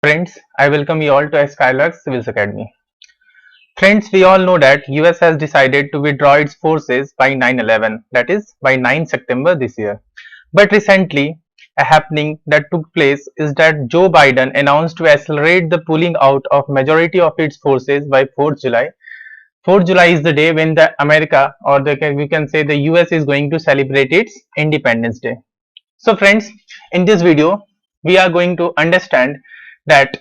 Friends, I welcome you all to Skylux Civils Academy. Friends, we all know that US has decided to withdraw its forces by 9/11, that is by 9 September this year. But recently, a happening that took place is that Joe Biden announced to accelerate the pulling out of majority of its forces by 4th July. 4th July is the day when the America or we can say the US is going to celebrate its Independence Day. So friends, in this video, we are going to understand that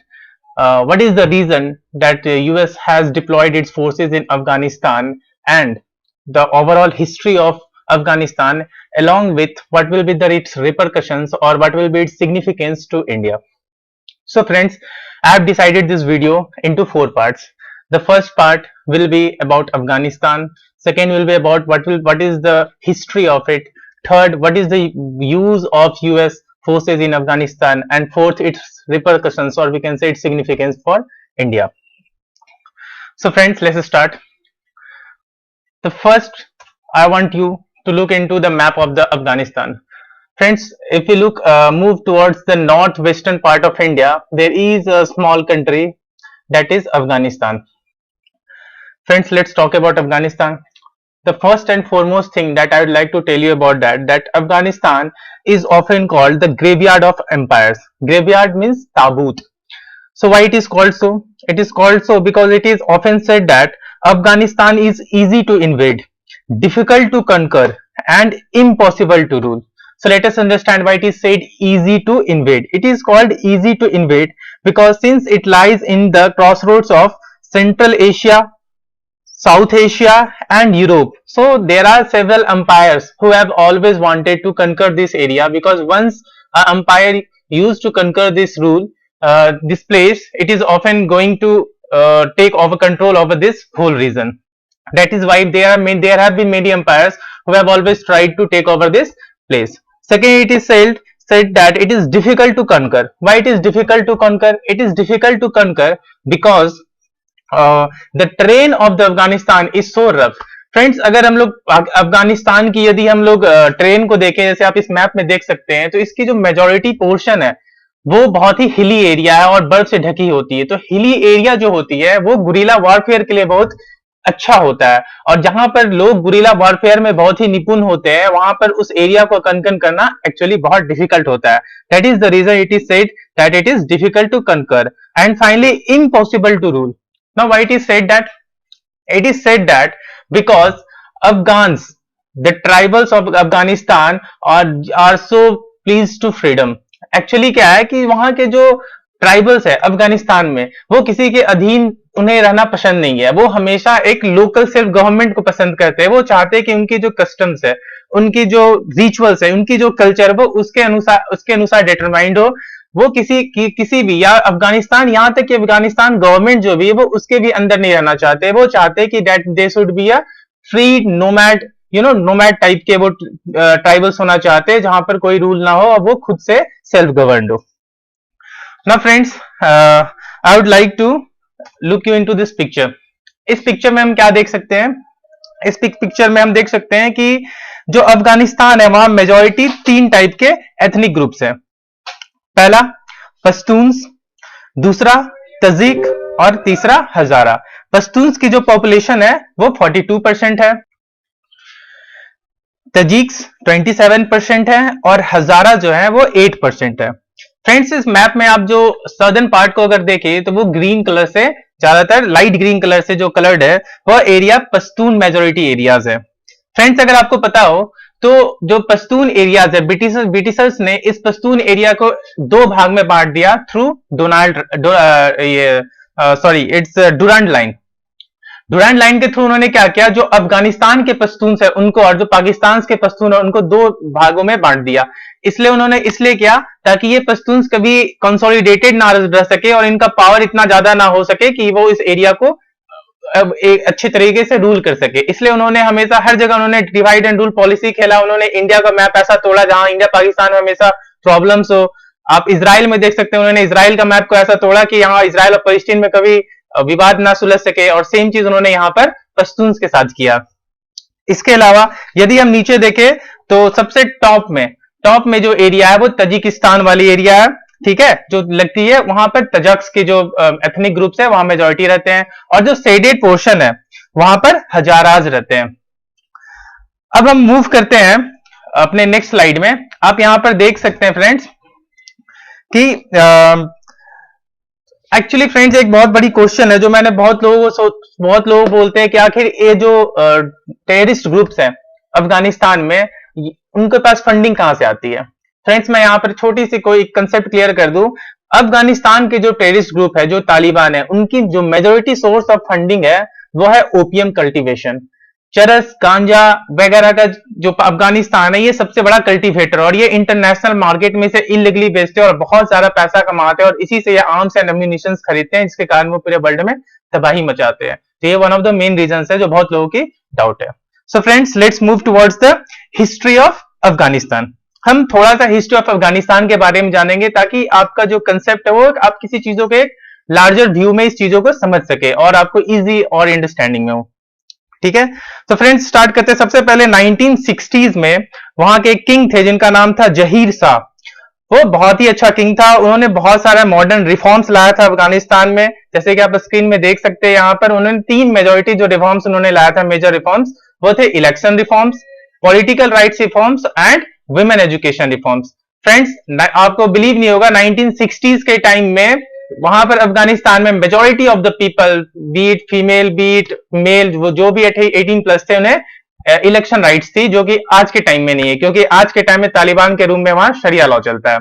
what is the reason that US has deployed its forces in Afghanistan and the overall history of Afghanistan, along with what will be its repercussions or what will be its significance to India. So friends, I have decided this video into 4 parts. The first part will be about Afghanistan. Second will be about what is the history of it. Third, what is the use of US forces in Afghanistan, and fourth, its repercussions or we can say its significance for India. So friends, let's start. The first, I want you to look into the map of the Afghanistan. Friends, if you look move towards the northwestern part of India, there is a small country that is Afghanistan. Friends, let's talk about Afghanistan. The first and foremost thing that I would like to tell you about that Afghanistan is often called the graveyard of empires. Graveyard means tabut. So why it is called so? It is called so because it is often said that Afghanistan is easy to invade, difficult to conquer, and impossible to rule. So let us understand why it is said easy to invade. It is called easy to invade because since it lies in the crossroads of Central Asia, South Asia and Europe. So there are several empires who have always wanted to conquer this area, because once an empire used to conquer this this place, it is often going to take over control over this whole region. That is why there have been many empires who have always tried to take over this place. Second, it is said that it is difficult to conquer. Why it is difficult to conquer? It is difficult to conquer because the terrain of the Afghanistan is so rough. Friends, अगर हम लोग अफगानिस्तान की यदि हम लोग train को देखें, जैसे आप इस मैप में देख सकते हैं, तो इसकी जो मेजॉरिटी पोर्शन है वो बहुत ही हिली एरिया है और बर्फ से ढकी होती है. तो हिली एरिया जो होती है वो गुरिल्ला वॉरफेयर के लिए बहुत अच्छा होता है, और जहां पर लोग गुरिल्ला वॉरफेयर में बहुत ही निपुण होते हैं वहां पर उस एरिया को कंकन करना एक्चुअली बहुत डिफिकल्ट होता है. That is the reason it is said that it is difficult to conquer and finally impossible to rule. Now why it is said that? It is said that because Afghans, the tribals of Afghanistan are so pleased to freedom. Actually क्या है कि वहां के जो tribals है अफगानिस्तान में, वो किसी के अधीन उन्हें रहना पसंद नहीं है. वो हमेशा एक लोकल सेल्फ गवर्नमेंट को पसंद करते हैं. वो चाहते हैं कि उनकी जो कस्टम्स है, उनकी जो रिचुअल्स है, उनकी जो कल्चर, वो उसके अनुसार डिटरमाइंड हो. वो किसी भी या अफगानिस्तान, यहाँ तक कि अफगानिस्तान गवर्नमेंट जो भी है वो उसके भी अंदर नहीं रहना चाहते. वो चाहते हैं कि that they should be a free nomad, nomad type के वो ट्राइबल्स होना चाहते हैं जहां पर कोई रूल ना हो और वो खुद से सेल्फ गवर्नड हो. Now friends, I would like to look you into this picture. इस पिक्चर में हम क्या देख सकते हैं? इस पिक्चर में हम देख सकते हैं कि जो अफगानिस्तान है वहां मेजोरिटी 3 टाइप के एथनिक ग्रुप्स है. पहला पश्तून्स, दूसरा तजिक और तीसरा हजारा. पश्तून्स की जो पॉपुलेशन है वो 42% है, तजिक्स 27% है और हजारा जो है वो 8% है. फ्रेंड्स, इस मैप में आप जो सदर्न पार्ट को अगर देखें तो वो ग्रीन कलर से, ज्यादातर लाइट ग्रीन कलर से जो कलर्ड है वो एरिया पश्तून मेजोरिटी एरियाज है. फ्रेंड्स, अगर आपको पता हो तो जो पश्तून एरियाज है, ब्रिटिशर्स ने इस पश्तून एरिया को 2 भाग में बांट दिया through Durand line. Durand line के थ्रू उन्होंने क्या किया, जो अफगानिस्तान के पश्तून है उनको और जो पाकिस्तान के पश्तून है उनको 2 भागों में बांट दिया. इसलिए किया ताकि ये पश्तून कभी कंसोलिडेटेड ना रह सके और इनका पावर इतना ज्यादा ना हो सके कि वो इस एरिया को एक अच्छे तरीके से रूल कर सके. इसलिए उन्होंने हमेशा हर जगह उन्होंने डिवाइड एंड रूल पॉलिसी खेला. उन्होंने इंडिया का मैप ऐसा तोड़ा जहां इंडिया पाकिस्तान में हमेशा प्रॉब्लम्स हो. आप इजराइल में देख सकते हैं, उन्होंने इजराइल का मैप को ऐसा तोड़ा कि यहाँ इजराइल और पैलेस्टीन में कभी विवाद ना सुलझ सके, और सेम चीज उन्होंने यहाँ पर पश्तून्स के साथ किया. इसके अलावा यदि हम नीचे देखें तो सबसे टॉप में जो एरिया है वो तजिकिस्तान वाली एरिया है. ठीक है, जो लगती है वहां पर तजक्स के जो एथनिक ग्रुप्स है वहां मेजोरिटी रहते हैं, और जो सेडेड पोर्शन है वहां पर हजाराज रहते हैं। अब हम मूव करते हैं अपने नेक्स्ट स्लाइड में। आप यहां पर देख सकते हैं फ्रेंड्स कि एक्चुअली फ्रेंड्स एक बहुत बड़ी क्वेश्चन है जो मैंने बहुत लोग बोलते हैं कि आखिर ये जो टेररिस्ट ग्रुप्स हैं अफगानिस्तान में, उनके पास फंडिंग कहां से आती है। फ्रेंड्स मैं यहां पर छोटी सी कोई कंसेप्ट क्लियर कर दूं। अफगानिस्तान के जो टेररिस्ट ग्रुप है, जो तालिबान है, उनकी जो मेजोरिटी सोर्स ऑफ फंडिंग है वो है ओपियम कल्टीवेशन। चरस, गांजा वगैरह का जो अफगानिस्तान है ये सबसे बड़ा कल्टीवेटर, और ये इंटरनेशनल मार्केट में से इलीगली बेचते हैं और बहुत सारा पैसा कमाते हैं, और इसी से ये आर्म्स एंड एम्यूनिशन खरीदते हैं, जिसके कारण वो पूरे वर्ल्ड में तबाही मचाते हैं। तो ये one of the main reason है जो बहुत लोगों की डाउट है। So friends let's move towards the history of Afghanistan. हम थोड़ा सा हिस्ट्री ऑफ अफगानिस्तान के बारे में जानेंगे ताकि आपका जो कंसेप्ट है वो आप किसी चीजों के लार्जर व्यू में इस चीजों को समझ सके और आपको इजी और अंडरस्टैंडिंग में हो। ठीक है, तो फ्रेंड्स स्टार्ट करते हैं। सबसे पहले 1960s में वहां के एक किंग थे जिनका नाम था जहीर शाह। वो बहुत ही अच्छा किंग था, उन्होंने बहुत सारा मॉडर्न रिफॉर्म्स लाया था अफगानिस्तान में, जैसे कि आप स्क्रीन में देख सकते हैं। यहाँ पर उन्होंने 3 मेजोरिटी जो रिफॉर्म्स उन्होंने लाया था, मेजर रिफॉर्म्स, वो थे election reforms, political rights reforms and women education reforms. Friends आपको बिलीव नहीं होगा, 1960s के टाइम में वहां पर अफगानिस्तान में majority of the people, be it female be it male, वो जो भी 18+ थे, उन्हें इलेक्शन राइट्स थी, जो कि आज के टाइम में नहीं है, क्योंकि आज के टाइम में तालिबान के रूम में वहां शरिया लॉ चलता है।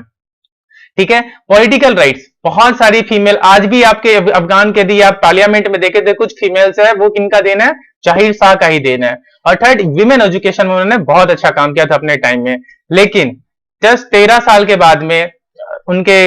ठीक है, पॉलिटिकल राइट्स, बहुत सारी फीमेल आज भी आपके अफगान के यदि आप पार्लियामेंट में देखे तो कुछ फीमेल्स है, वो किनका देना है, जहीर शाह का ही देना है। और थर्ड, विमेन एजुकेशन में उन्होंने बहुत अच्छा काम किया था अपने टाइम में, लेकिन जस्ट 13 साल के बाद में, उनके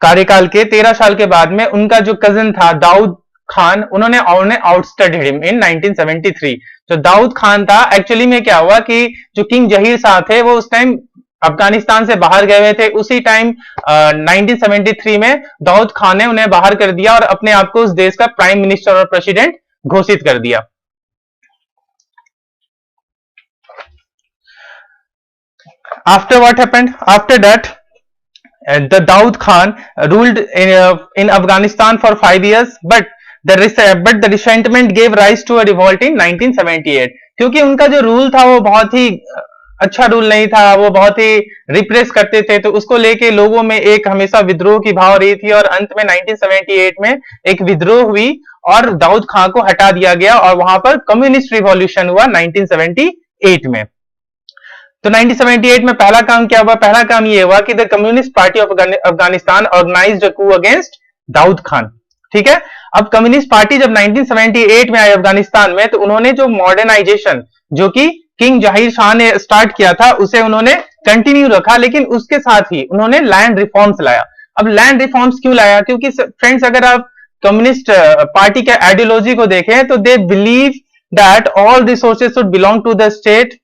कार्यकाल के 13 साल के बाद में, उनका जो कजिन था दाऊद खान, उन्होंने आउटस्टडेड हिम इन 1973। तो दाऊद खान था, एक्चुअली में क्या हुआ कि जो किंग जहीर शाह थे वो उस टाइम अफगानिस्तान से बाहर गए हुए थे। उसी टाइम 1973 में दाऊद खान ने उन्हें बाहर कर दिया और अपने आप को उस देश का प्राइम मिनिस्टर और प्रेसिडेंट घोषित कर दिया। After what happened, after that the Daud Khan ruled in Afghanistan for 5 years, but the resentment gave rise to a revolt in 1978। क्योंकि उनका जो रूल था वो बहुत ही अच्छा रूल नहीं था, वो बहुत ही रिप्रेस करते थे, तो उसको लेके लोगों में एक हमेशा विद्रोह की भाव रही थी, और अंत में 1978 में एक विद्रोह हुई और दाऊद खान को हटा दिया गया, और वहां पर कम्युनिस्ट रिवॉल्यूशन हुआ 1978 में। तो 1978 में पहला काम क्या हुआ, पहला काम ये हुआ कि the communist party of Afghanistan organised a coup against Daud Khan. ठीक है, अब कम्युनिस्ट पार्टी जब 1978 में आई अफगानिस्तान में, तो उन्होंने जो मॉडर्नाइजेशन जो कि किंग जहीर शाह ने स्टार्ट किया था उसे उन्होंने कंटिन्यू रखा, लेकिन उसके साथ ही उन्होंने लैंड रिफॉर्म्स लाया। अब लैंड रिफॉर्म्स क्यों लाया, क्योंकि फ्रेंड्स अगर आप कम्युनिस्ट पार्टी के आइडियोलॉजी को देखें तो they believe that all resources should belong to the state,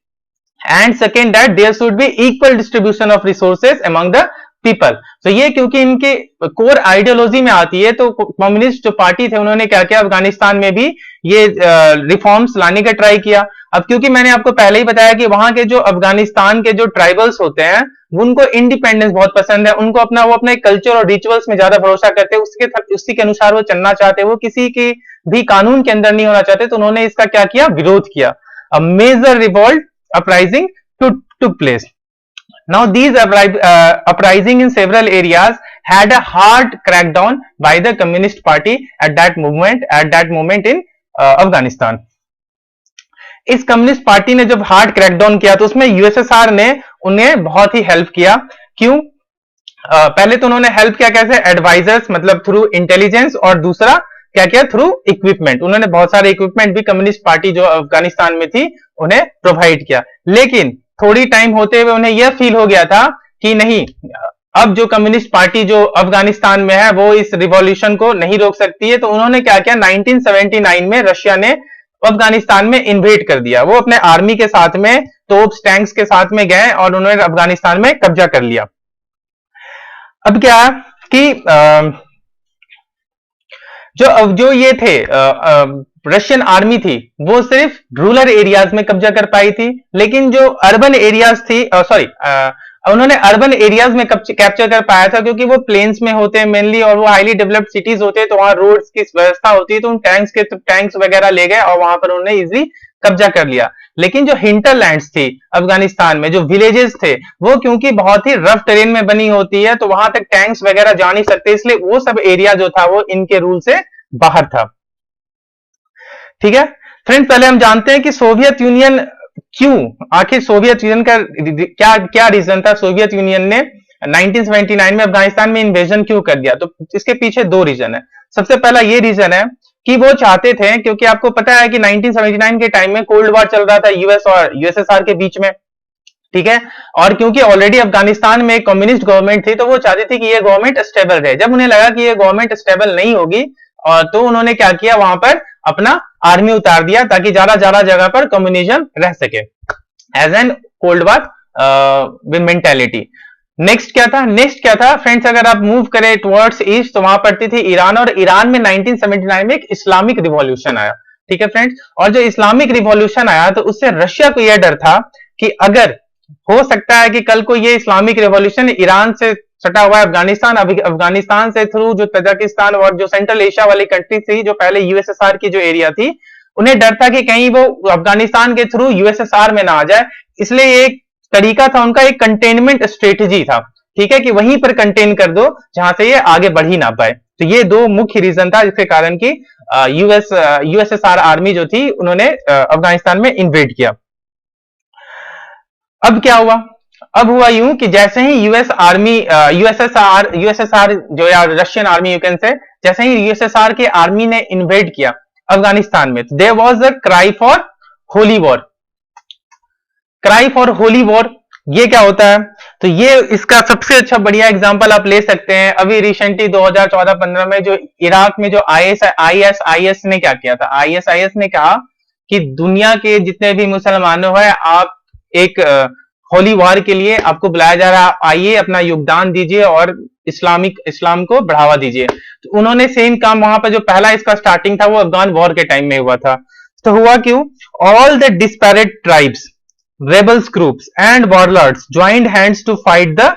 and second that there should be equal distribution of resources among the people। तो ये क्योंकि इनके कोर आइडियोलॉजी में आती है, तो कम्युनिस्ट जो पार्टी थे उन्होंने क्या किया, अफगानिस्तान में भी ये रिफॉर्म्स लाने का ट्राई किया। अब क्योंकि मैंने आपको पहले ही बताया कि वहां के जो अफगानिस्तान के जो ट्राइबल्स होते हैं उनको इंडिपेंडेंस बहुत पसंद है, उनको वो अपने कल्चर और रिचुअल्स में ज्यादा भरोसा करते हैं, उसी के अनुसार वो चलना चाहते हैं, वो किसी के भी कानून के अंदर नहीं होना चाहते। तो उन्होंने इसका क्या किया, विरोध किया। A major revolt uprising took place। Now these uprising in several areas had a hard crackdown by the communist party at that moment in Afghanistan। इस कम्युनिस्ट पार्टी ने जब हार्ड क्रैकडाउन किया तो उसमें यूएसएसआर ने उन्हें बहुत ही हेल्प किया। क्यों? पहले तो उन्होंने हेल्प किया कैसे, एडवाइजर्स मतलब थ्रू इंटेलिजेंस, और दूसरा क्या किया, थ्रू इक्विपमेंट। उन्होंने बहुत सारे इक्विपमेंट भी कम्युनिस्ट पार्टी जो अफगानिस्तान में थी उन्हें प्रोवाइड किया, लेकिन थोड़ी टाइम होते हुए उन्हें यह फील हो गया था कि नहीं, अब जो कम्युनिस्ट पार्टी जो अफगानिस्तान में है वो इस रिवॉल्यूशन को नहीं रोक सकती है। तो उन्होंने क्या किया, 1979 में रशिया ने अफगानिस्तान में इन्वेड कर दिया। वो अपने आर्मी के साथ में, तोप्स टैंक्स के साथ में गए और उन्होंने अफगानिस्तान में कब्जा कर लिया। अब क्या कि जो ये थे रशियन आर्मी थी वो सिर्फ रूरल एरियाज में कब्जा कर पाई थी, लेकिन जो अर्बन एरियाज थी, उन्होंने अर्बन एरियाज में कैप्चर कर पाया था, क्योंकि वो प्लेन्स में होते हैं मेनली और वो हाईली डेवलप्ड सिटीज होते हैं, तो वहां रोड्स की व्यवस्था होती है, तो उन टैंक्स वगैरह ले गए और वहां पर उन्होंने इजिली कब्जा कर लिया। लेकिन जो हिंटरलैंड्स थी अफगानिस्तान में, जो विलेजेस थे, वो क्योंकि बहुत ही रफ टेरेन में बनी होती है, तो वहां तक टैंक्स वगैरह जा नहीं सकते, इसलिए वो सब एरिया जो था वो इनके रूल से बाहर था। ठीक है फ्रेंड्स, पहले हम जानते हैं कि सोवियत यूनियन क्यों, आखिर सोवियत यूनियन का क्या क्या रीजन था, सोवियत यूनियन ने 1979 में अफगानिस्तान में इन्वेजन क्यों कर दिया। तो इसके पीछे दो रीजन है। सबसे पहला ये रीजन है कि वो चाहते थे, क्योंकि आपको पता है कि 1979 के टाइम में कोल्ड वॉर चल रहा था यूएस और यूएसएसआर के बीच में, ठीक है, और क्योंकि ऑलरेडी अफगानिस्तान में एक कम्युनिस्ट गवर्नमेंट थी, तो वो चाहती थी कि ये गवर्नमेंट स्टेबल रहे। जब उन्हें लगा कि ये गवर्नमेंट स्टेबल नहीं होगी, और तो उन्होंने क्या किया, वहां पर अपना आर्मी उतार दिया ताकि ज्यादा ज्यादा जगह पर कम्युनिज्म रह सके, as an cold war mentality. Next क्या था फ्रेंड्स, अगर आप मूव करें टुवर्ड्स ईस्ट, तो वहां पड़ती थी ईरान, और ईरान में 1979 में एक इस्लामिक रिवॉल्यूशन आया। ठीक है फ्रेंड्स, और जो इस्लामिक रिवॉल्यूशन आया, तो उससे रशिया को यह डर था कि अगर हो सकता है कि कल को ये इस्लामिक रिवॉल्यूशन ईरान से सटा हुआ है अफगानिस्तान, अभी अफगानिस्तान से थ्रू जो तजाकिस्तान और जो सेंट्रल एशिया वाली कंट्री थी, जो पहले यूएसएसआर की जो एरिया थी, उन्हें डर था कि कहीं वो अफगानिस्तान के थ्रू यूएसएसआर में ना आ जाए। इसलिए एक तरीका था उनका, एक कंटेनमेंट स्ट्रेटेजी था, ठीक है, कि वहीं पर कंटेन कर दो जहां से ये आगे बढ़ ही ना पाए। तो ये दो मुख्य रीजन था जिसके कारण कि यूएसएसआर आर्मी जो थी उन्होंने अफगानिस्तान में इन्वेड किया। अब क्या हुआ, अब हुआ यूं कि जैसे ही यूएसएसआर जो या Russian army you can say, जैसे ही यूएसएसआर के आर्मी ने इन्वेड किया अफगानिस्तान में, there was a cry for holy war. Cry for holy war ये क्या होता है, तो ये इसका सबसे अच्छा बढ़िया एग्जांपल आप ले सकते हैं अभी रिसेंटली 2014-15 में जो इराक में जो आईएस ने क्या किया था। आईएस ने कहा कि दुनिया के जितने भी मुसलमानों हैं, आप एक होली वॉर के लिए आपको बुलाया जा रहा है, आइए अपना योगदान दीजिए और इस्लाम को बढ़ावा दीजिए। तो उन्होंने सेम काम वहां पर जो पहला इसका स्टार्टिंग था वो अफगान वॉर के टाइम में हुआ था। तो हुआ क्यों, all the disparate tribes, rebels groups and warlords joined hands to fight the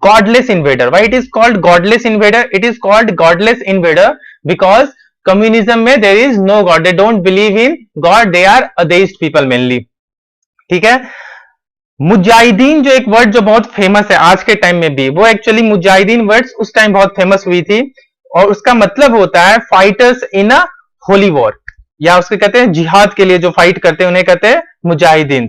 godless invader. Why it is called godless invader? It is called godless invader because communism में there is no god, they don't believe in god, they are atheist people mainly. ठीक है, मुजाहिदीन जो एक word जो बहुत famous है आज के टाइम में भी, वो एक्चुअली मुजाहिदीन वर्ड्स उस टाइम बहुत फेमस हुई थी, और उसका मतलब होता है फाइटर्स इन अ होली वॉर, या उसके कहते हैं जिहाद के लिए जो फाइट करते हैं उन्हें कहते हैं मुजाहिदीन।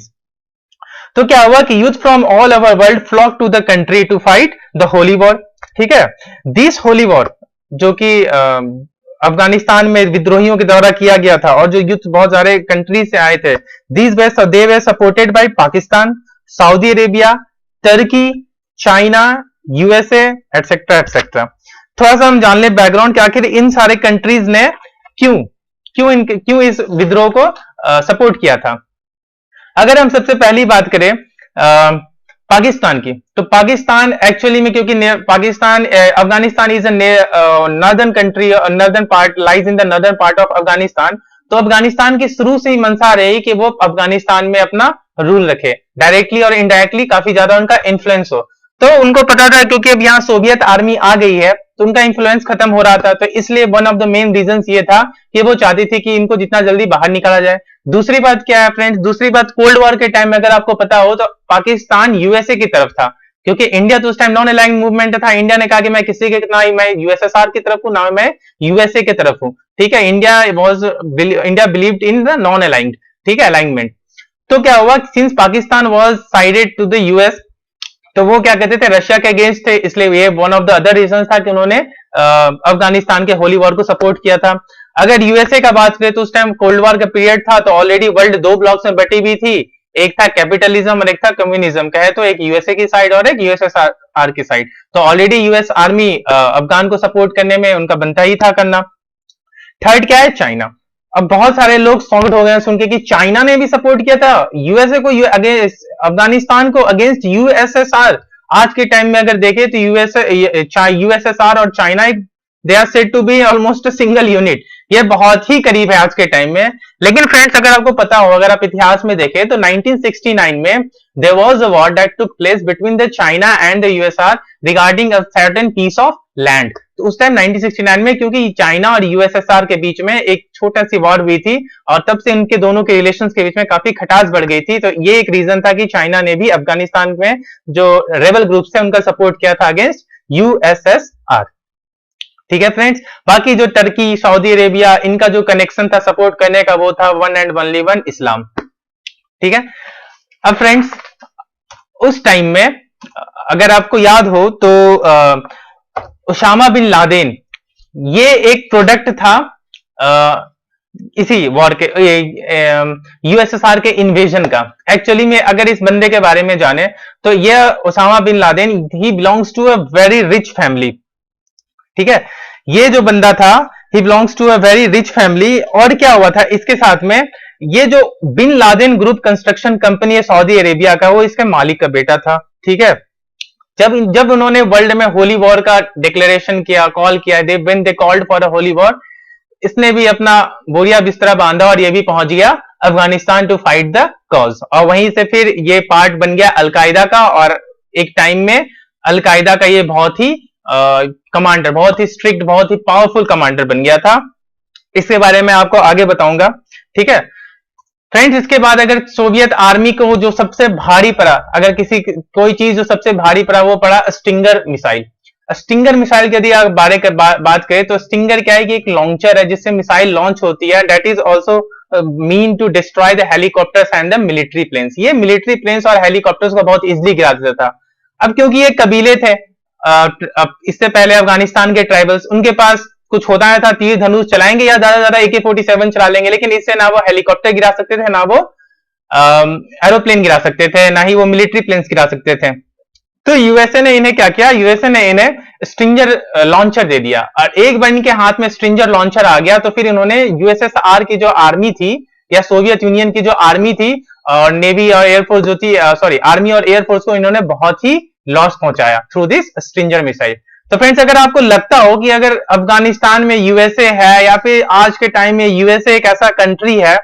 तो क्या हुआ कि youth from all over world flock to the country to fight the holy war. ठीक है, दिस होली वॉर जो कि अफगानिस्तान में विद्रोहियों के द्वारा किया गया था, और जो यूथ बहुत सारे कंट्री से आए थे, they were supported by Pakistan, Saudi Arabia, Turkey, China, USA etcetera etcetera. थोड़ा सा हम जान ले बैकग्राउंड कि आखिर इन सारे कंट्रीज ने क्यों इस विद्रोह को सपोर्ट किया था। अगर हम सबसे पहली बात करें पाकिस्तान की, तो पाकिस्तान एक्चुअली में, क्योंकि Pakistan Afghanistan is a northern country, northern part lies in the northern part of Afghanistan, तो अफगानिस्तान की शुरू से ही मंशा रही कि वो अफगानिस्तान में अपना रूल रखे, डायरेक्टली और इनडायरेक्टली काफी ज्यादा उनका इन्फ्लुएंस हो। तो उनको पता था क्योंकि अब यहाँ सोवियत आर्मी आ गई है तो उनका इन्फ्लुएंस खत्म हो रहा था, तो इसलिए one of the main reasons ये था कि वो चाहती थी कि इनको जितना जल्दी बाहर निकाला जाए। दूसरी बात क्या है फ्रेंड्स, दूसरी बात कोल्ड वॉर के टाइम में अगर आपको पता हो तो पाकिस्तान यूएसए की तरफ था, क्योंकि इंडिया तो उस टाइम नॉन अलाइंड मूवमेंट था। इंडिया ने कहा कि मैं किसी के, ना मैं यूएसएसआर की तरफ हूं ना मैं यूएसए की तरफ हूं, ठीक है। India believed in the non aligned, ठीक है, अलाइनमेंट। तो क्या हुआ, since Pakistan was sided to the US, तो वो क्या कहते थे, रशिया के अगेंस्ट थे, इसलिए ये one of the other reason था कि उन्होंने अफगानिस्तान के होली वॉर को सपोर्ट किया था। अगर यूएसए का बात करें तो उस टाइम कोल्ड वॉर का पीरियड था, तो ऑलरेडी वर्ल्ड दो ब्लॉक्स में बटी हुई थी, एक था कैपिटलिज्म और एक था कम्युनिज्म, कहे तो एक यूएसए की साइड और एक यूएसएसआर की साइड। तो ऑलरेडी यूएस आर्मी अफगान को सपोर्ट करने में उनका बनता ही था करना। थर्ड क्या है, चाइना। अब बहुत सारे लोग सॉल्व हो गए सुन के कि चाइना ने भी सपोर्ट किया था यूएसए को अगेंस्ट अफगानिस्तान को अगेंस्ट यूएसएसआर। आज के टाइम में अगर देखें तो यूएसएसआर और चाइना एक they are said to be almost a single unit. ये बहुत ही करीब है आज के टाइम में। लेकिन फ्रेंड्स अगर आपको पता हो, अगर आप इतिहास में देखें तो 1969 में there was a war that took place between the China and the USR regarding a certain piece of land. तो उस टाइम 1969 में क्योंकि चाइना और यूएसएसआर के बीच में एक छोटा सी वॉर हुई थी और तब से इनके दोनों के रिलेशंस के बीच में काफी खटास बढ़ गई थी। तो ये एक रीजन था कि चाइना ने भी अफगानिस्तान में जो रेबल ग्रुप्स थे उनका सपोर्ट किया था अगेंस्ट यूएसएसआर। ठीक है फ्रेंड्स, बाकी जो टर्की, सऊदी अरेबिया, इनका जो कनेक्शन था सपोर्ट करने का वो था वन एंड ओनली वन, इस्लाम। ठीक है। अब फ्रेंड्स उस टाइम में अगर आपको याद हो तो उसामा बिन लादेन ये एक प्रोडक्ट था इसी वॉर के, यूएसएसआर के इन्वेजन का। एक्चुअली में अगर इस बंदे के बारे में जाने तो ये उसामा बिन लादेन ही belongs to a very rich family. ठीक है, ये जो बंदा था ही belongs to a very rich family. और क्या हुआ था इसके साथ में, ये जो bin Laden group construction company है सऊदी अरेबिया का, वो इसके मालिक का बेटा था। ठीक है, जब उन्होंने वर्ल्ड में होली वॉर का डिक्लेरेशन किया, कॉल किया, they called for a holy war, इसने भी अपना बोरिया बिस्तरा बांधा और ये भी पहुंच गया Afghanistan to fight the cause. और वहीं से फिर ये पार्ट बन गया अलकायदा का, और एक टाइम में अलकायदा का ये बहुत ही कमांडर, बहुत ही स्ट्रिक्ट, बहुत ही पावरफुल कमांडर बन गया था। इसके बारे में आपको आगे बताऊंगा। ठीक है फ्रेंड्स, इसके बाद अगर सोवियत आर्मी को जो सबसे भारी पड़ा, अगर किसी कोई चीज जो सबसे भारी पड़ा वो पड़ा स्टिंगर मिसाइल। स्टिंगर मिसाइल की यदि आप बात करें तो स्टिंगर क्या है कि एक लॉन्चर है जिससे मिसाइल लॉन्च होती है, that is also mean to destroy the helicopters and the military planes. ये मिलिट्री प्लेन्स और हेलीकॉप्टर्स को बहुत इजिली गिरा देता था। अब क्योंकि ये कबीले थे, इससे पहले अफगानिस्तान के ट्राइबल्स, उनके पास कुछ होता है था, तीर धनुष चलाएंगे या ज्यादा ज्यादा AK-47 चला लेंगे, लेकिन इससे ना वो हेलीकॉप्टर गिरा सकते थे, ना वो एरोप्लेन गिरा सकते थे, ना ही वो मिलिट्री प्लेन्स गिरा सकते थे। तो यूएसए ने इन्हें क्या किया, यूएसए ने इन्हें स्ट्रिंगर लॉन्चर दे दिया। और एक बार इनके हाथ में स्ट्रिंगर लॉन्चर आ गया तो फिर इन्होंने यूएसएसआर की जो आर्मी थी या सोवियत यूनियन की जो आर्मी थी और नेवी और एयरफोर्स जो थी, सॉरी आर्मी और एयरफोर्स को इन्होंने बहुत ही लॉस पहुंचाया थ्रू दिस स्ट्रिंगर मिसाइल। तो फ्रेंड्स अगर आपको लगता हो कि अगर अफगानिस्तान में यूएसए है या फिर आज के टाइम में यूएसए एक ऐसा कंट्री है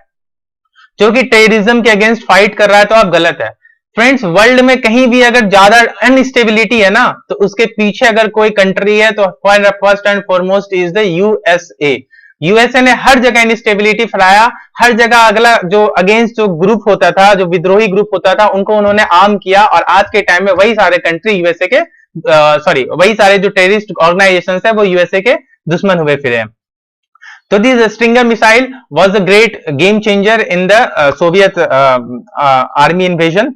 जो कि टेररिज्म के अगेंस्ट फाइट कर रहा है, तो आप गलत है। फ्रेंड्स वर्ल्ड में कहीं भी अगर ज्यादा अनस्टेबिलिटी है ना, तो उसके पीछे अगर कोई कंट्री है तो first and foremost is the USA. USA ने हर जगह इनस्टेबिलिटी फैलाया, हर जगह अगला जो अगेंस्ट जो ग्रुप होता था, जो विद्रोही ग्रुप होता था, उनको उन्होंने आर्म किया। और आज के टाइम में वही सारे कंट्री यूएसए के वही सारे जो टेररिस्ट ऑर्गेनाइजेशन है वो यूएसए के दुश्मन हुए फिरे। तो this stringer missile was a great game changer in the Soviet army invasion.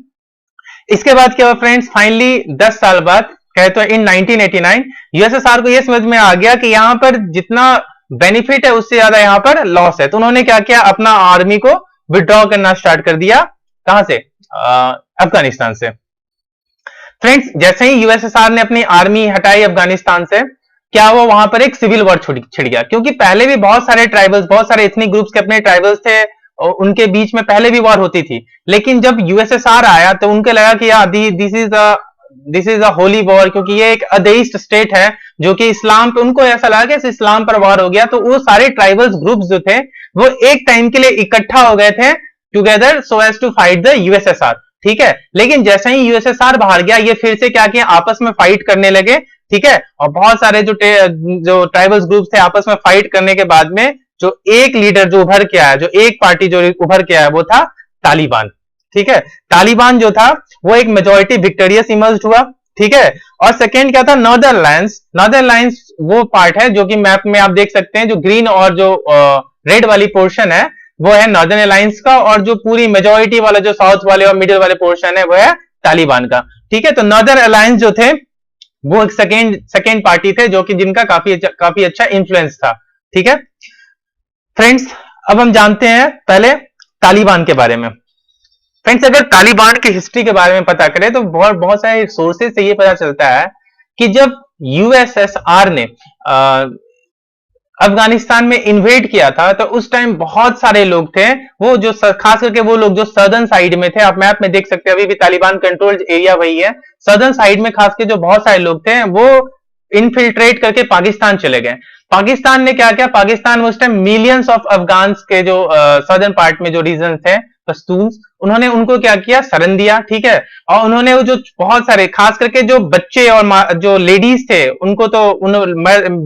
इसके बाद क्या हुआ फ्रेंड्स, फाइनली 10 साल बाद कहते हैं इन 1989 यूएसएसआर को यह समझ में आ गया कि यहां पर जितना बेनिफिट है उससे ज्यादा यहां पर लॉस है। तो उन्होंने क्या किया, अपना आर्मी को विड्रॉ करना स्टार्ट कर दिया। कहां से, अफगानिस्तान से। फ्रेंड्स जैसे ही यूएसएसआर ने अपनी आर्मी हटाई अफगानिस्तान से, क्या हुआ, वहां पर एक सिविल वॉर छिड़ गया। क्योंकि पहले भी बहुत सारे ट्राइबल्स, बहुत सारे एथनिक ग्रुप्स के अपने ट्राइबल्स थे और उनके बीच में पहले भी वॉर होती थी। लेकिन जब यूएसएसआर आया तो उनको लगा कि यार this is a holy war, क्योंकि ये एक अदेइस्ट स्टेट है जो कि इस्लाम पे, उनको ऐसा लगा कि इस्लाम पर वॉर हो गया। तो वो सारे ट्राइबल्स ग्रुप्स जो थे वो एक टाइम के लिए इकट्ठा हो गए थे together so as to fight the USSR. ठीक है, लेकिन जैसे ही यूएसएसआर बाहर गया, ये फिर से क्या किया, आपस में फाइट करने लगे। ठीक है, और बहुत सारे जो ट्राइबल्स ग्रुप्स थे आपस में फाइट करने के बाद में जो एक लीडर जो उभर के आया, जो एक पार्टी जो उभर के आया, वो था तालिबान। ठीक है, तालिबान जो था वो एक मेजॉरिटी विक्टोरियस इमर्ज हुआ। ठीक है, और सेकेंड क्या था, नॉर्दर्न अलायंस। नॉर्दर्न अलायंस वो पार्ट है जो कि मैप में आप देख सकते हैं, जो ग्रीन और जो रेड वाली पोर्शन है वो है नॉर्दर्न अलायंस का, और जो पूरी मेजॉरिटी वाला जो साउथ वाले और मिडिल वाले पोर्शन है वो है तालिबान का। ठीक है, तो नॉर्दर्न अलायंस जो थे वो एक सेकेंड पार्टी थे जो कि जिनका काफी अच्छा इन्फ्लुएंस था। ठीक है फ्रेंड्स, अब हम जानते हैं पहले तालिबान के बारे में। फ्रेंड्स अगर तालिबान की हिस्ट्री के बारे में पता करें तो बहुत सारे सोर्सेज से ये पता चलता है कि जब यूएसएसआर ने अफगानिस्तान में इन्वेड किया था तो उस टाइम बहुत सारे लोग थे, वो जो खास करके वो लोग जो सदर्न साइड में थे, आप मैप में देख सकते हैं अभी भी तालिबान कंट्रोल्ड एरिया वही है। सदर्न साइड में खास के जो बहुत सारे लोग थे वो इनफिल्ट्रेट करके पाकिस्तान चले गए। पाकिस्तान ने क्या किया, पाकिस्तान में उस टाइम मिलियंस ऑफ अफगान्स के जो सदर्न पार्ट में जो रीजन थे पश्तून्स, उन्होंने उनको क्या किया, शरण दिया, ठीक है। और उन्होंने वो जो बहुत सारे खास करके जो बच्चे और जो लेडीज थे उनको तो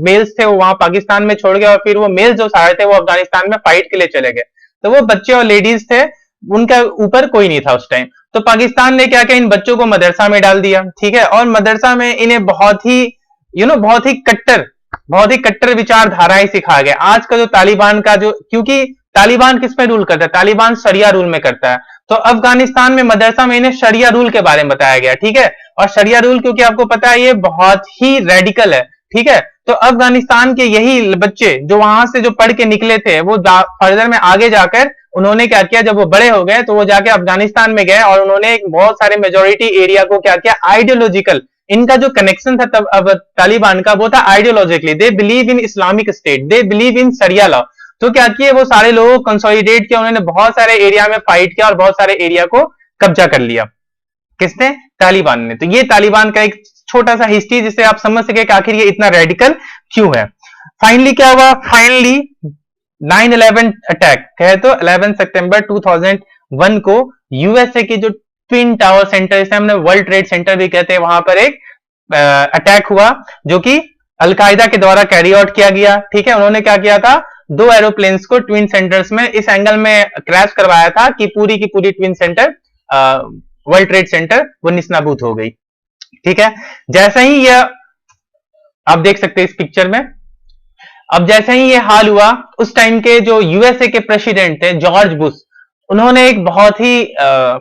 मेल्स थे वो वहां पाकिस्तान में छोड़ गए, और फिर वो मेल्स जो सारे थे वो अफगानिस्तान में फाइट के लिए चले गए। तो वो बच्चे और लेडीज थे, उनका ऊपर कोई नहीं था उस टाइम। तो पाकिस्तान ने क्या किया, इन बच्चों को मदरसा में डाल दिया, ठीक है। और मदरसा में इन्हें बहुत ही बहुत ही कट्टर विचारधाराएं सिखा गया। आज का जो तालिबान का जो, क्योंकि तालिबान किस में रूल करता है, तालिबान शरिया रूल में करता है। तो अफगानिस्तान में मदरसा में इन्हें शरिया रूल के बारे में बताया गया, ठीक है। और शरिया रूल क्योंकि आपको पता है ये बहुत ही रेडिकल है, ठीक है। तो अफगानिस्तान के यही बच्चे जो वहां से जो पढ़ के निकले थे वो फर्दर में आगे जाकर उन्होंने क्या किया, जब वो बड़े हो गए तो वो जाके अफगानिस्तान में गए और उन्होंने बहुत सारे मेजोरिटी एरिया को क्या किया, आइडियोलॉजिकल, इनका जो कनेक्शन था तब अब तालिबान का वो था ideologically, they believe in Islamic state, they believe in sharia law. तो क्या किए, वो सारे लोगों को कंसोलिडेट किया, उन्होंने बहुत सारे एरिया में फाइट किया और बहुत सारे एरिया को कब्जा कर लिया। किसने, तालिबान ने। तो ये तालिबान का एक छोटा सा हिस्ट्री जिससे आप समझ सके कि आखिर ये इतना रेडिकल क्यों है। फाइनली क्या हुआ, फाइनली 9/11 अटैक कहे तो 11 सितंबर 2001 को यूएसए की जो ट्विन टावर सेंटर, इसे हमने वर्ल्ड ट्रेड सेंटर भी कहते हैं, वहां पर एक अटैक हुआ जो कि अलकायदा के द्वारा कैरी आउट किया गया, ठीक है। उन्होंने क्या किया था, 2 एरोप्लेन्स को ट्विन सेंटर्स में इस एंगल में क्रैश करवाया था कि पूरी की पूरी twin centre world trade centre वो निस्नाबूद हो गई, ठीक है। जैसे ही यह आप देख सकते हैं इस पिक्चर में, अब जैसे ही ये हाल हुआ, उस टाइम के जो यूएसए के प्रेसिडेंट थे जॉर्ज बुश, उन्होंने एक बहुत ही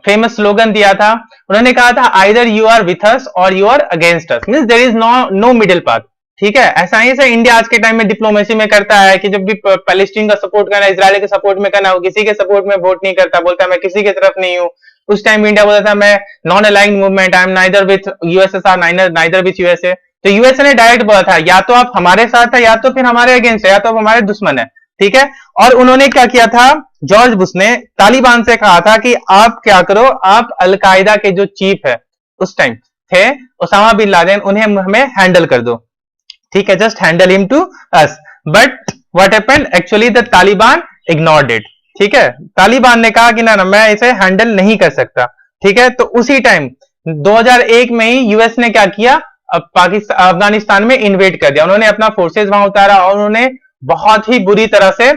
फेमस स्लोगन दिया था। उन्होंने कहा था either you are with us or you are against us, means there is no middle path, ठीक है। ऐसा ही से इंडिया आज के टाइम में डिप्लोमेसी में करता है कि जब भी पैलेस्टीन का सपोर्ट करना, इजराइल के सपोर्ट में करना, वो किसी के सपोर्ट में वोट नहीं करता, बोलता है मैं किसी की तरफ नहीं हूं। उस टाइम इंडिया बोलता था मैं non aligned movement, I am neither with USSR neither with USA. तो यूएसए ने डायरेक्ट बोला था या तो आप हमारे साथ है या तो फिर हमारे अगेंस्ट है, या तो आप हमारे दुश्मन है, ठीक है। और उन्होंने क्या किया था, जॉर्ज बुश ने तालिबान से कहा था कि आप क्या करो, आप अलकायदा के जो चीफ है उस टाइम थे ओसामा बिन लादेन, उन्हें हमें हैंडल कर दो, ठीक है, just handle him to us. But what happened, actually the Taliban ignored it, ठीक है। तालिबान ने कहा कि ना मैं इसे हैंडल नहीं कर सकता, ठीक है। तो उसी टाइम 2001 में ही यूएस ने क्या किया, पाकिस्तान अफगानिस्तान में इन्वेड कर दिया, उन्होंने अपना फोर्सेस वहां उतारा और उन्होंने बहुत ही बुरी तरह से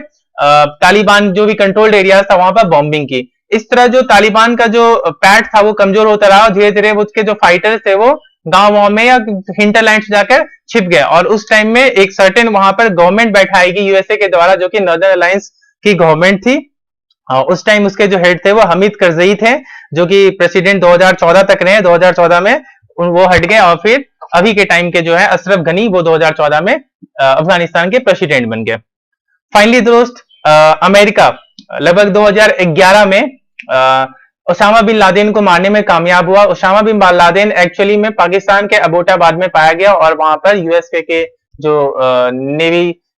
तालिबान जो भी कंट्रोल्ड एरिया था वहां पर बॉम्बिंग की। इस तरह जो तालिबान का जो पैठ था वो कमजोर होता रहा और धीरे धीरे उसके जो फाइटर्स थे वो गांव में या हिंटरलैंड जाकर छिप गए। और उस टाइम में एक सर्टेन वहां पर गवर्नमेंट बैठाई गई यूएसए के द्वारा, जो कि नॉर्दर्न अलायंस की गवर्नमेंट थी। उस टाइम उसके जो हेड थे वो हमीद करजई थे, जो कि प्रेसिडेंट 2014 तक रहे। 2014 में वो हट गए और फिर अभी के टाइम के जो है अशरफ गनी, वो 2014 में अफगानिस्तान के प्रेसिडेंट बन गए। फाइनली दोस्त, अमेरिका लगभग 2011 में ओसामा बिन लादेन को मारने में कामयाब हुआ। ओसामा बिन लादेन एक्चुअली में पाकिस्तान के अबोटाबाद में पाया गया और वहां पर यूएसए के जो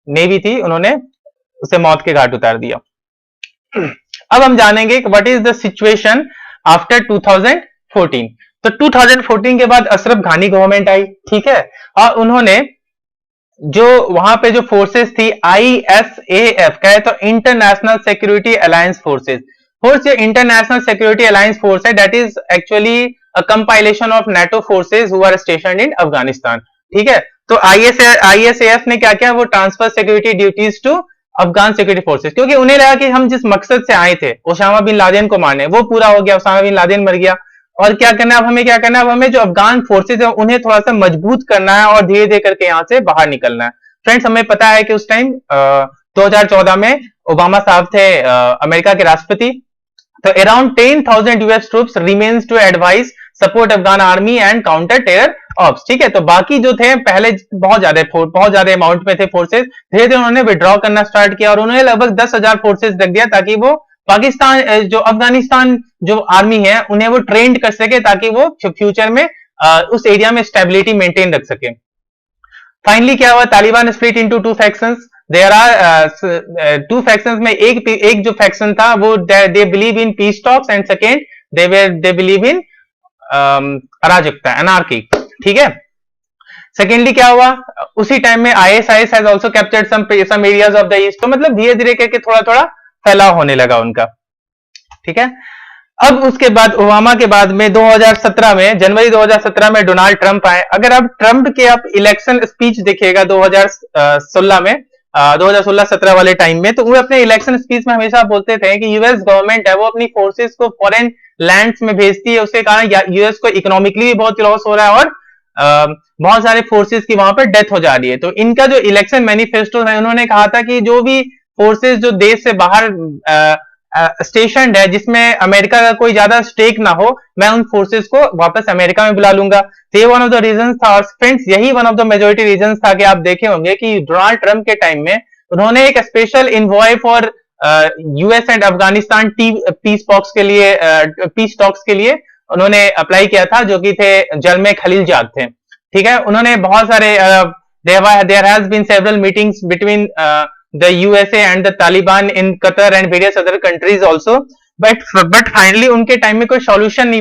नेवी थी उन्होंने उसे मौत के घाट उतार दिया। अब हम जानेंगे what is the situation after 2014। तो 2014 के बाद अशरफ घानी गवर्नमेंट आई, ठीक है। और उन्होंने जो वहां पे जो फोर्सेस थी ISAF कहे तो international security alliance forces, force ये इंटरनेशनल सिक्योरिटी अलायंस फोर्स है, that is actually a compilation of NATO forces who are stationed in Afghanistan, ठीक है। तो ISAF ने क्या किया, वो transfer security duties to Afghan security forces, क्योंकि उन्हें लगा कि हम जिस मकसद से आए थे ओसामा बिन लादेन को मारने, वो पूरा हो गया, ओसामा बिन लादेन मर गया। और क्या करना है अब हमें, क्या करना है अब हमें जो अफगान फोर्सेज है उन्हें थोड़ा सा मजबूत करना है और धीरे धीरे करके यहां से बाहर निकलना है। फ्रेंड्स, हमें पता है कि उस टाइम 2014 में ओबामा साहब थे अमेरिका के राष्ट्रपति। तो around 10,000 US troops remains to advise support Afghan army and counter terror ops, ठीक है। तो बाकी जो थे पहले बहुत ज्यादा अमाउंट में थे फोर्सेज, धीरे धीरे उन्होंने विड्रॉ करना स्टार्ट किया और उन्होंने लगभग 10,000 फोर्सेज रख दिया ताकि वो पाकिस्तान जो अफगानिस्तान जो आर्मी है उन्हें वो ट्रेंड कर सके, ताकि वो फ्यूचर में उस एरिया में स्टेबिलिटी मेंटेन रख सके। फाइनली क्या हुआ, Taliban split into 2 factions. There are 2 factions में एक जो फैक्शन था वो they believe in peace talks and second they believe in अराजकता, एनार्की, ठीक है। सेकेंडली क्या हुआ, उसी टाइम में ISIS has also captured some areas of the east, तो मतलब धीरे धीरे करके थोड़ा थोड़ा फैलाव होने लगा उनका। ठीक है, अब उसके बाद ओबामा के बाद में 2017 में, जनवरी 2017 में डोनाल्ड ट्रंप आए। अगर आप ट्रंप के आप इलेक्शन स्पीच देखिएगा 2016 में, 2016-17 वाले टाइम में, तो वो अपने इलेक्शन स्पीच में हमेशा बोलते थे कि यूएस गवर्नमेंट है वो अपनी फोर्सेस को फॉरेन लैंड्स में भेजती है, उसके कारण यूएस को इकोनॉमिकली भी बहुत लॉस हो रहा है और बहुत सारे फोर्सेस की वहां पर डेथ हो जा रही है। तो इनका जो इलेक्शन मैनिफेस्टो है, उन्होंने कहा था कि जो भी फोर्सेस जो देश से बाहर स्टेशन है, जिसमें अमेरिका का कोई ज्यादा स्टेक ना हो, मैं उन फोर्सेस को वापस अमेरिका में बुला लूंगा। तो ये वन ऑफ द रीजंस था, और फ्रेंड्स यही one of the majority reasons था कि आप देखे होंगे कि डोनाल्ड ट्रंप के टाइम में उन्होंने एक special envoy for US and Afghanistan peace talks के लिए उन्होंने अप्लाई किया था, जो कि थे जलमे खलीलजाद थे। ठीक है, उन्होंने बहुत सारे there has been several meetings between the USA and the Taliban in Qatar and various other countries also, but finally उनके टाइम में कोई सॉल्यूशन नहीं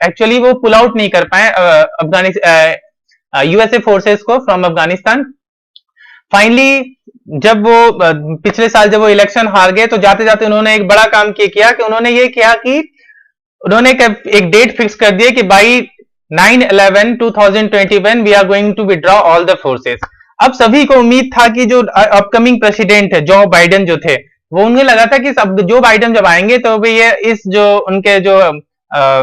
एक्चुअली वो पुल आउट नहीं कर पाए यूएसए फोर्सेस को फ्रॉम अफगानिस्तान। फाइनली जब वो पिछले साल जब वो इलेक्शन हार गए, तो जाते जाते उन्होंने एक बड़ा काम किया कि उन्होंने ये किया कि उन्होंने एक डेट फिक्स कर दिया कि by 9/11/2021 we are going to withdraw all the forces. अब सभी को उम्मीद था कि जो अपकमिंग प्रेसिडेंट है जो बाइडेन जो थे, वो उन्हें लगा था कि सब जो बाइडेन जब आएंगे तो भी ये इस जो उनके जो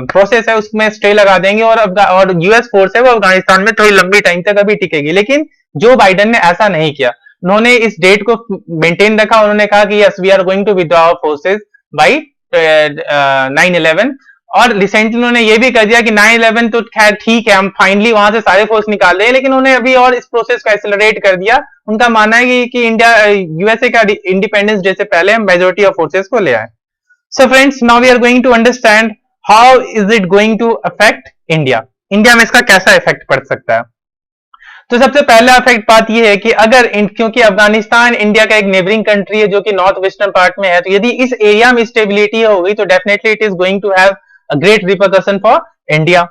प्रोसेस है उसमें स्टे लगा देंगे और यूएस फोर्स है वो अफगानिस्तान में थोड़ी लंबी टाइम तक अभी टिकेगी। लेकिन जो बाइडेन ने ऐसा नहीं किया, उन्होंने इस डेट को मेंटेन रखा। उन्होंने कहा कि yes we are going to withdraw forces by 9/11, और रिसेंटली उन्होंने ये भी कर दिया कि 9/11 तो खैर ठीक है, हम फाइनली वहां से सारे फोर्स निकाल रहे हैं, लेकिन उन्होंने अभी और इस प्रोसेस को एक्सेलरेट कर दिया। उनका मानना है कि इंडिया यूएसए का इंडिपेंडेंस डे से पहले हम मेजोरिटी ऑफ फोर्सेस को ले आए। So friends, now we are going to understand how is it going to affect India. India में इसका कैसा इफेक्ट पड़ सकता है। तो सबसे पहला इफेक्ट बात यह है कि अगर क्योंकि अफगानिस्तान इंडिया का एक नेबरिंग कंट्री है जो कि नॉर्थ वेस्टर्न पार्ट में है, तो यदि इस एरिया में स्टेबिलिटी होगी तो definitely it is going to have a great repercussion for India।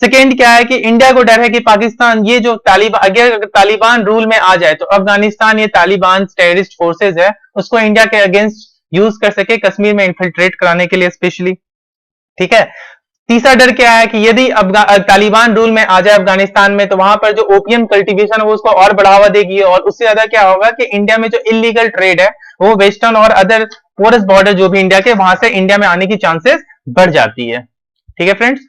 Second क्या है कि इंडिया को डर है कि पाकिस्तान ये जो अगर तालिबान रूल में आ जाए तो अफगानिस्तान ये तालिबान टेररिस्ट फोर्सेज है उसको इंडिया के अगेंस्ट यूज कर सके कश्मीर में इन्फिल्ट्रेट कराने के लिए स्पेशली। ठीक है, तीसरा डर क्या है कि यदि तालिबान रूल में आ जाए अफगानिस्तान में, तो वहां पर जो ओपियम कल्टीवेशन है वो उसको और बढ़ावा देगी, और उससे ज्यादा क्या होगा कि इंडिया में जो इलीगल ट्रेड है वो वेस्टर्न और अदर पोरस बॉर्डर जो भी इंडिया के, वहां से इंडिया में आने की चांसेस बढ़ जाती है। ठीक है फ्रेंड्स,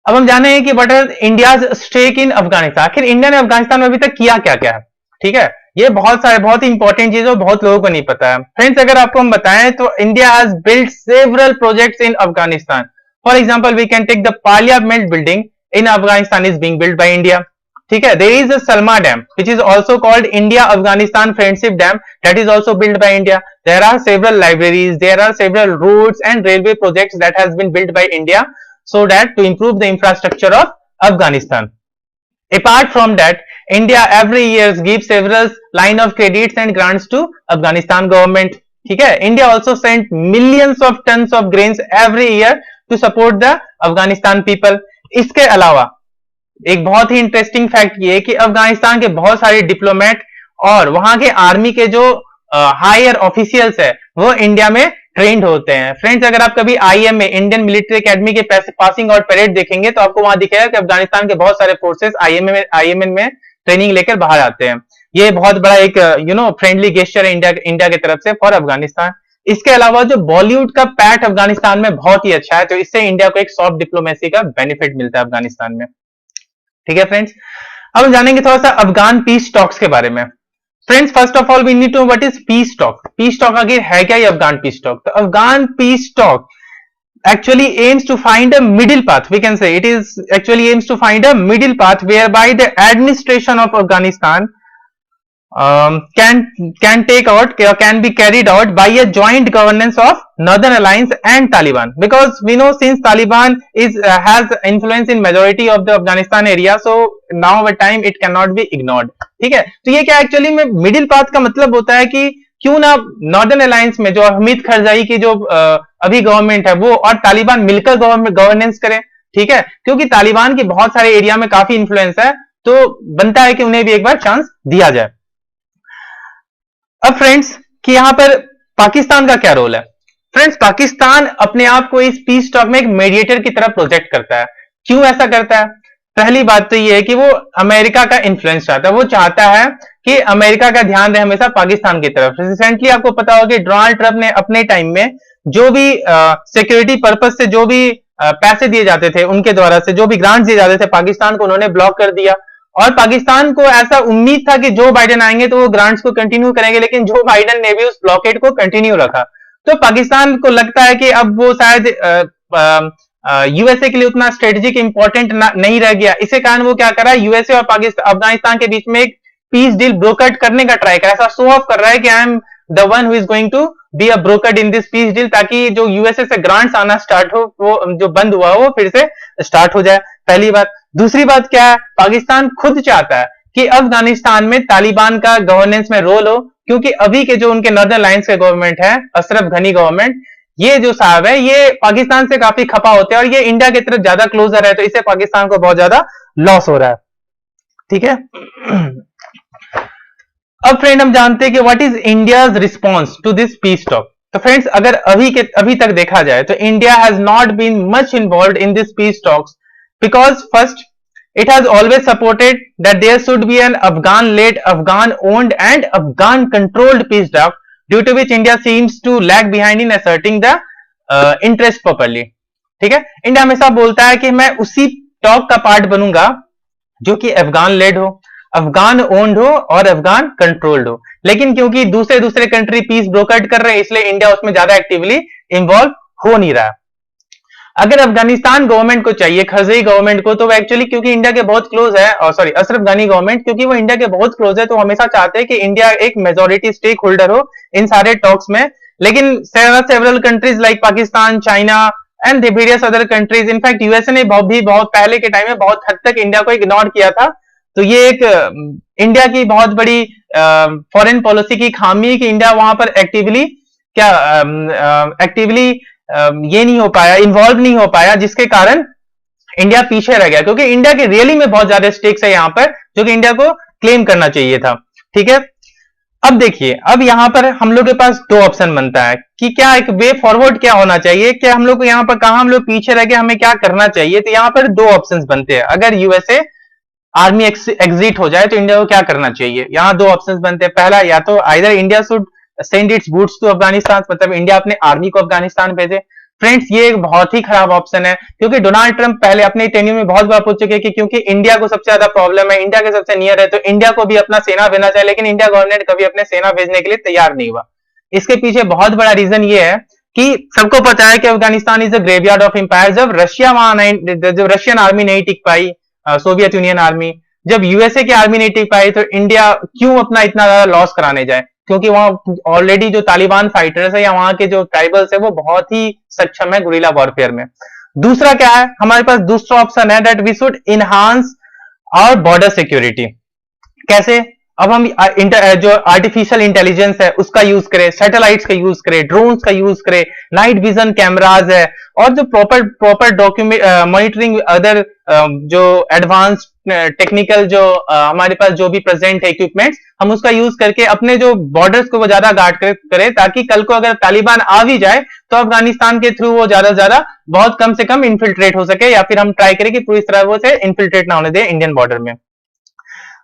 अब हम जाने हैं कि what are India's stake in Afghanistan. आखिर इंडिया ने अफगानिस्तान में अभी तक किया क्या क्या है। ठीक है, ये बहुत ही इंपॉर्टेंट चीज है, बहुत लोगों को नहीं पता है। फ्रेंड्स, अगर आपको हम बताएं तो India has built several projects in Afghanistan. For example we can take the parliament building in Afghanistan is being built by India. ठीक है, there is a Salma dam which is also called India Afghanistan friendship dam, that is also built by India. There are several libraries, there are several roads and railway projects that has been built by India so that to improve the infrastructure of Afghanistan. Apart from that, India every year gives several line of credits and grants to Afghanistan government. ठीक है, India also sent millions of tons of grains every year to support the Afghanistan people. इसके अलावा एक बहुत ही interesting fact ये है कि अफगानिस्तान के बहुत सारे डिप्लोमेट और वहां के आर्मी के जो हायर ऑफिशियल्स है वो इंडिया में ट्रेंड होते हैं। फ्रेंड्स, अगर आप कभी IMA इंडियन मिलिट्री एकेडमी के पासिंग आउट परेड देखेंगे तो आपको वहां दिखेगा कि अफगानिस्तान के बहुत सारे फोर्सेस IMA में ट्रेनिंग लेकर बाहर आते हैं। ये बहुत बड़ा एक फ्रेंडली गेस्चर है इंडिया की तरफ से फॉर अफगानिस्तान। इसके अलावा जो बॉलीवुड का पैठ अफगानिस्तान में बहुत ही अच्छा है, तो इससे इंडिया को एक सॉफ्ट डिप्लोमेसी का बेनिफिट मिलता है अफगानिस्तान में। ठीक है फ्रेंड्स, अब हम जानेंगे थोड़ा सा अफगान पीस टॉक्स के बारे में। Friends, first of all we need to know what is peace talk. Peace talk आखिर है क्या ये अफगान पीस टॉक। तो Afghan peace talk actually aims to find a middle path. We can say it is actually aims to find a middle path whereby the administration of Afghanistan can be carried out by a joint governance of Northern Alliance and Taliban, because we know since Taliban has influence in majority of the Afghanistan area, so now a time it cannot be ignored. ठीक है, तो ये क्या actually में middle path का मतलब होता है कि क्यों ना नॉर्दर्न अलायंस में जो हमीद करजाई की जो अभी गवर्नमेंट है वो और तालिबान मिलकर गवर्नेंस करें। ठीक है, क्योंकि तालिबान की बहुत सारे एरिया में काफी इन्फ्लुएंस है, तो बनता है कि उन्हें भी एक बार चांस दिया जाए। अब फ्रेंड्स कि यहां पर पाकिस्तान का क्या रोल है। फ्रेंड्स पाकिस्तान अपने आप को इस पीस टॉक में एक मीडिएटर की तरह प्रोजेक्ट करता है। क्यों ऐसा करता है? पहली बात तो ये है कि वो अमेरिका का इन्फ्लुएंस चाहता है, वो चाहता है कि अमेरिका का ध्यान रहे हमेशा पाकिस्तान की तरफ। रिसेंटली आपको पता होगा कि डोनाल्ड ट्रंप ने अपने टाइम में जो भी सिक्योरिटी पर्पज से जो भी पैसे दिए जाते थे उनके द्वारा से जो भी ग्रांट्स दिए जाते थे पाकिस्तान को, उन्होंने ब्लॉक कर दिया। और पाकिस्तान को ऐसा उम्मीद था कि जो बाइडेन आएंगे तो वो ग्रांट्स को कंटिन्यू करेंगे, लेकिन जो बाइडेन ने भी उस ब्लॉकेट को कंटिन्यू रखा। तो पाकिस्तान को लगता है कि अब वो शायद यूएसए के लिए उतना स्ट्रेटेजिक इंपॉर्टेंट नहीं रह गया। इसी कारण वो क्या कर रहा है, यूएसए और पाकिस्तान अफगानिस्तान के बीच में एक पीस डील ब्रोकर्ड करने का ट्राई कर रहा है, ऐसा शो ऑफ कर रहा है कि I am the one who is going to be a brokered in this peace deal, ताकि जो यूएसए से ग्रांट्स आना स्टार्ट हो, वो जो बंद हुआ वो फिर से स्टार्ट हो जाए। पहली बात। दूसरी बात क्या है, पाकिस्तान खुद चाहता है कि अफगानिस्तान में तालिबान का गवर्नेंस में रोल हो, क्योंकि अभी के जो उनके नॉर्दर्न लाइंस के गवर्नमेंट है, अशरफ घनी गवर्नमेंट, ये जो साहब है ये पाकिस्तान से काफी खपा होते हैं और ये इंडिया की तरफ ज्यादा क्लोजर है, तो इससे पाकिस्तान को बहुत ज्यादा लॉस हो रहा है। ठीक है। अब फ्रेंड हम जानते हैं कि what is India's response to this peace talk. तो फ्रेंड्स अगर अभी तक देखा जाए तो India has not been much involve in this peace talks because first it has always supported that there should be an Afghan-led, Afghan-owned and Afghan-controlled peace talk, due to which India seems to lag behind in asserting the interest properly. ठीक है, India हमेशा बोलता है कि मैं उसी talk का part बनूंगा जो कि अफगान लेड हो, अफगान ओन्ड हो और अफगान कंट्रोल्ड हो, लेकिन क्योंकि दूसरे कंट्री पीस ब्रोकर्ड कर रहे हैं इसलिए इंडिया उसमें ज्यादा एक्टिवली इन्वॉल्व हो नहीं रहा। अगर अफगानिस्तान गवर्नमेंट को चाहिए, खरजई गवर्नमेंट को, तो वो एक्चुअली क्योंकि इंडिया के बहुत क्लोज है, और सॉरी अशरफ गनी गवर्नमेंट क्योंकि वो इंडिया के बहुत क्लोज है, तो हमेशा चाहते हैं कि इंडिया एक मेजोरिटी स्टेक होल्डर हो इन सारे टॉक्स में। लेकिन several countries like Pakistan, China and various other countries, in fact USA ने बहुत पहले के टाइम में बहुत हद तक इंडिया को इग्नोर किया था। तो ये एक इंडिया की बहुत बड़ी फॉरेन पॉलिसी की खामी है कि इंडिया वहां पर एक्टिवली ये नहीं हो पाया, इन्वॉल्व नहीं हो पाया, जिसके कारण इंडिया पीछे रह गया, क्योंकि इंडिया के रियली में बहुत ज्यादा स्टेक्स है यहां पर जो कि इंडिया को क्लेम करना चाहिए था। ठीक है। अब देखिए, अब यहां पर हम लोग के पास दो ऑप्शन बनता है कि क्या एक वे फॉरवर्ड क्या होना चाहिए, क्या हम लोग को यहां पर कहां हम लोग पीछे रह गए, हमें क्या करना चाहिए। तो यहां पर दो ऑप्शंस बनते हैं। अगर यूएसए आर्मी एग्जिट हो जाए तो इंडिया को क्या करना चाहिए, यहां दो ऑप्शंस बनते हैं। पहला, या तो either India should send its boots to Afghanistan, मतलब इंडिया अपने आर्मी को अफगानिस्तान भेजे। फ्रेंड्स ये एक बहुत ही खराब ऑप्शन है, क्योंकि डोनाल्ड ट्रंप पहले अपने टेन्यूर में बहुत बार पूछ चुके हैं कि क्योंकि इंडिया को सबसे ज्यादा प्रॉब्लम है, इंडिया के सबसे नियर है, तो इंडिया को भी अपना सेना भेजना चाहिए, लेकिन इंडिया गवर्नमेंट कभी अपने सेना भेजने के लिए तैयार नहीं हुआ। इसके पीछे बहुत बड़ा रीजन ये है कि सबको पता है कि Afghanistan is a graveyard of empire. जब रशियन आर्मी नहीं टिक पाई, सोवियत यूनियन आर्मी, जब यूएसए की आर्मी नहीं टिक पाई, तो इंडिया क्यों अपना इतना ज्यादा लॉस कराने जाए, क्योंकि वहां ऑलरेडी जो तालिबान फाइटर्स है या वहां के जो ट्राइबल्स है वो बहुत ही सक्षम है गुरिल्ला वॉरफेयर में। दूसरा क्या है, हमारे पास दूसरा ऑप्शन है that we should enhance our border security. कैसे? अब हम जो आर्टिफिशियल इंटेलिजेंस है उसका यूज करें, सैटेलाइट्स का यूज करें, ड्रोन्स का यूज करें, नाइट विजन कैमराज है, और जो प्रॉपर डॉक्यूमेंट मॉनिटरिंग, अदर जो एडवांस टेक्निकल जो हमारे पास जो भी प्रेजेंट है इक्विपमेंट्स, हम उसका यूज करके अपने जो बॉर्डर्स को वो ज्यादा गार्ड करें, ताकि कल को अगर तालिबान आ भी जाए तो अफगानिस्तान के थ्रू वो ज्यादा से ज्यादा बहुत कम से कम इन्फिल्ट्रेट हो सके, या फिर हम ट्राई करें कि पूरी तरह वो से इन्फिल्ट्रेट ना होने दें इंडियन बॉर्डर में।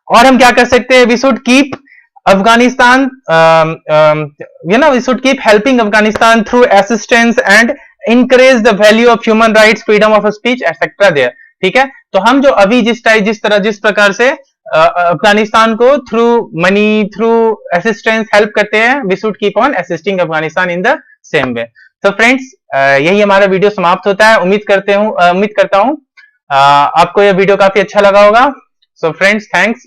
और हम क्या कर सकते हैं, we should keep Afghanistan, we should keep helping Afghanistan through assistance and encourage the value of human rights, freedom of speech etcetera there. ठीक है। तो हम जो अभी जिस प्रकार से अफगानिस्तान को through money, through assistance help करते हैं, we should keep on assisting Afghanistan in the same way. तो फ्रेंड्स यही हमारा वीडियो समाप्त होता है। उम्मीद करता हूं आपको यह वीडियो काफी अच्छा लगा होगा। So friends, thanks.